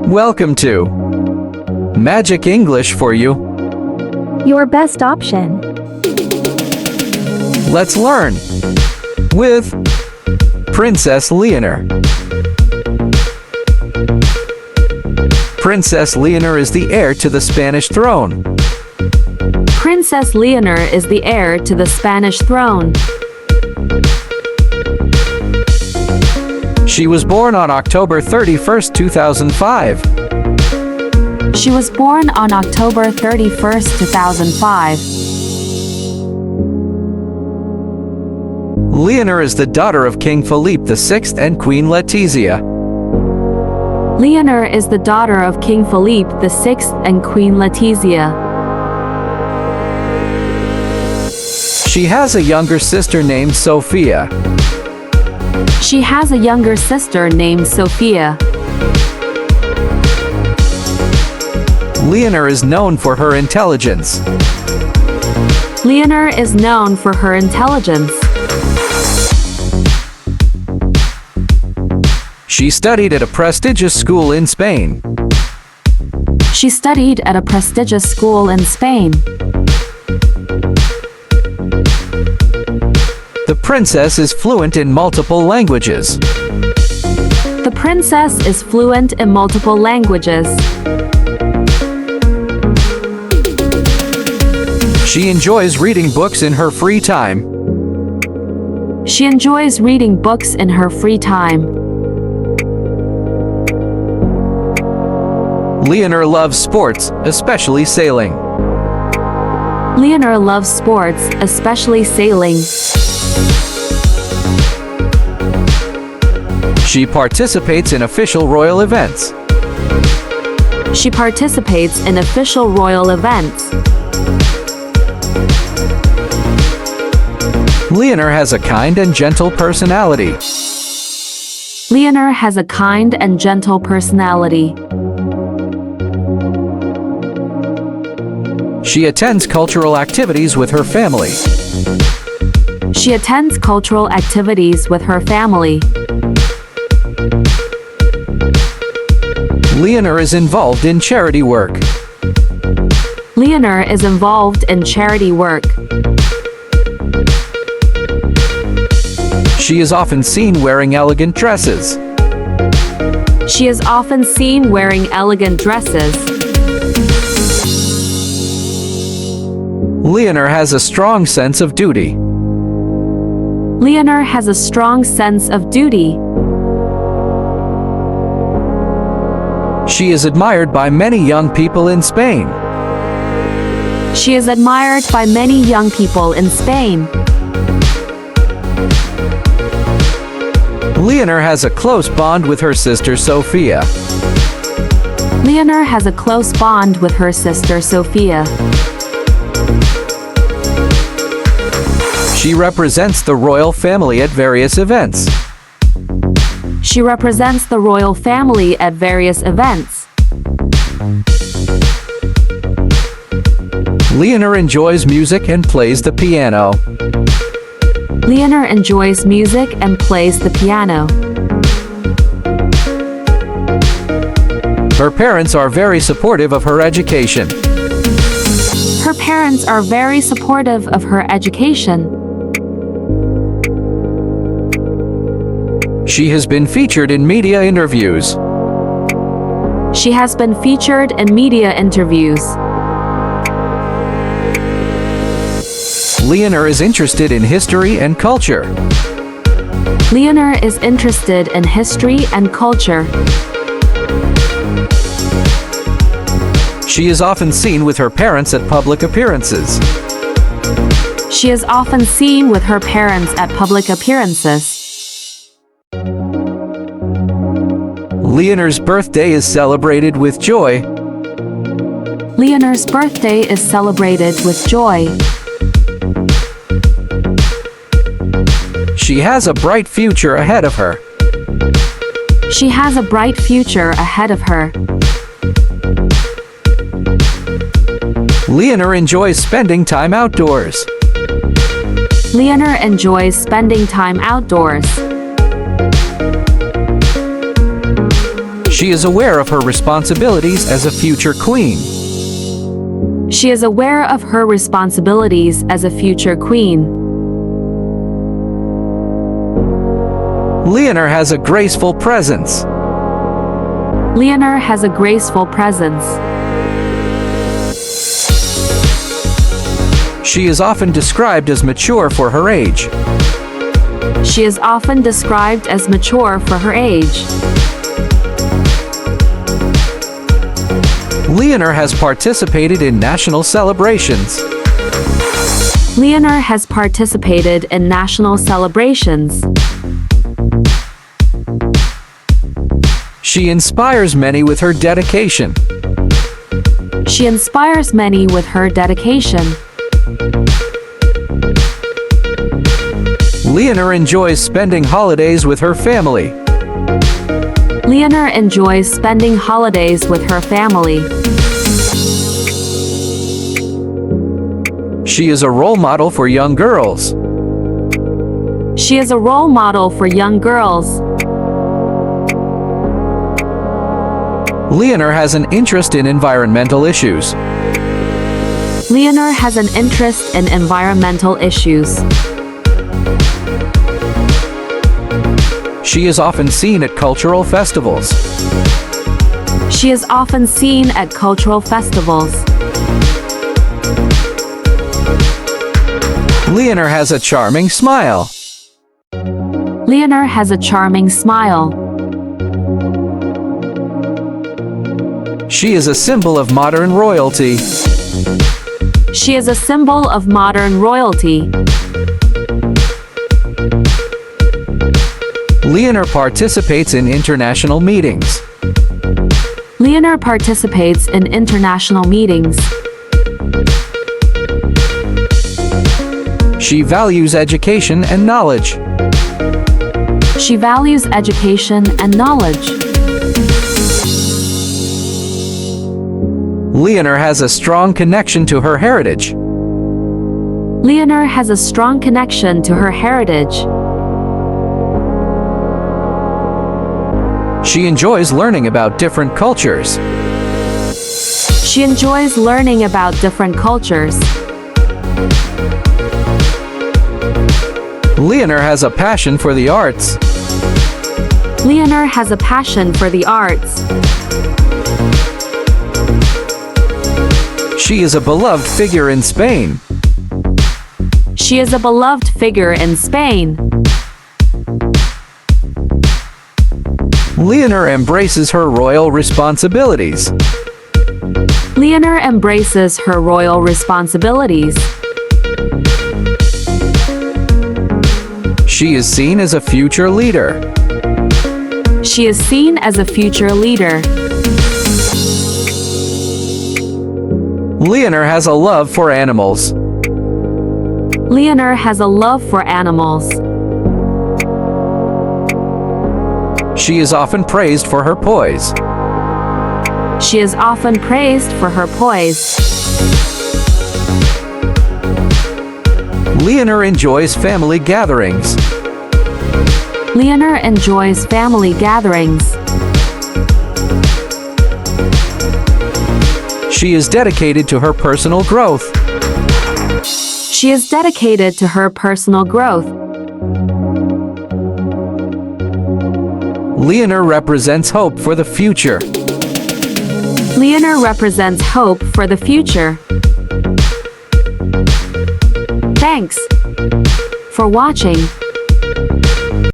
Welcome to Magic English for you. Your best option. Let's learn with Princess Leonor. Princess Leonor is the heir to the Spanish throne. Princess Leonor is the heir to the Spanish throne. She was born on October 31st, 2005. She was born on October 31st, 2005. Leonor is the daughter of King Philippe VI and Queen Letizia. Leonor is the daughter of King Philippe VI and Queen Letizia. She has a younger sister named Sophia. She has a younger sister named Sophia. Leonor is known for her intelligence. Leonor is known for her intelligence. She studied at a prestigious school in Spain. She studied at a prestigious school in Spain. The princess is fluent in multiple languages. The princess is fluent in multiple languages. She enjoys reading books in her free time. She enjoys reading books in her free time. Leonor loves sports, especially sailing. Leonor loves sports, especially sailing. She participates in official royal events. She participates in official royal events. Leonor has a kind and gentle personality. Leonor has a kind and gentle personality. She attends cultural activities with her family. She attends cultural activities with her family. Leonor is involved in charity work. Leonor is involved in charity work. She is often seen wearing elegant dresses. She is often seen wearing elegant dresses. Leonor has a strong sense of duty. Leonor has a strong sense of duty. She is admired by many young people in Spain. She is admired by many young people in Spain. Leonor has a close bond with her sister Sophia. Leonor has a close bond with her sister Sophia. She represents the royal family at various events. She represents the royal family at various events. Leonor enjoys music and plays the piano. Leonor enjoys music and plays the piano. Her parents are very supportive of her education. Her parents are very supportive of her education. She has been featured in media interviews. She has been featured in media interviews. Leonor is interested in history and culture. Leonor is interested in history and culture. She is often seen with her parents at public appearances. She is often seen with her parents at public appearances. Leonor's birthday is celebrated with joy. Leonor's birthday is celebrated with joy. She has a bright future ahead of her. She has a bright future ahead of her. Leonor enjoys spending time outdoors. Leonor enjoys spending time outdoors. She is aware of her responsibilities as a future queen. She is aware of her responsibilities as a future queen. Leonor has a graceful presence. Leonor has a graceful presence. She is often described as mature for her age. She is often described as mature for her age. Leonor has participated in national celebrations. Leonor has participated in national celebrations. She inspires many with her dedication. She inspires many with her dedication. Leonor enjoys spending holidays with her family. Leonor enjoys spending holidays with her family. She is a role model for young girls. She is a role model for young girls. Leonor has an interest in environmental issues. Leonor has an interest in environmental issues. She is often seen at cultural festivals. She is often seen at cultural festivals. Leonor has a charming smile. Leonor has a charming smile. She is a symbol of modern royalty. She is a symbol of modern royalty. Leonor participates in international meetings. Leonor participates in international meetings. She values education and knowledge. She values education and knowledge. Leonor has a strong connection to her heritage. Leonor has a strong connection to her heritage. She enjoys learning about different cultures. She enjoys learning about different cultures. Leonor has a passion for the arts. Leonor has a passion for the arts. She is a beloved figure in Spain. She is a beloved figure in Spain. Leonor embraces her royal responsibilities. Leonor embraces her royal responsibilities. She is seen as a future leader. She is seen as a future leader. Leonor has a love for animals. Leonor has a love for animals. She is often praised for her poise. She is often praised for her poise. Leonor enjoys family gatherings. Leonor enjoys family gatherings. She is dedicated to her personal growth. She is dedicated to her personal growth. Leonor represents hope for the future. Leonor represents hope for the future. Thanks for watching.